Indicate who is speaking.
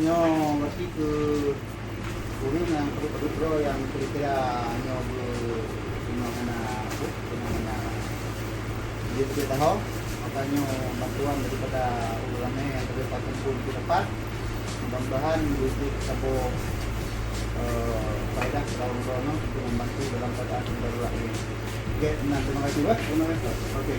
Speaker 1: nyo ngerti ke kuning yang perlu yang kira-kira nyo dia tahu makanya bantuan daripada ulama yang terdapat kumpul di tempat mudah-mudahan untuk sabo faedah kalau untuk membantu dalam keadaan darurat ini. Oke, nah terima kasih Pak. Oke.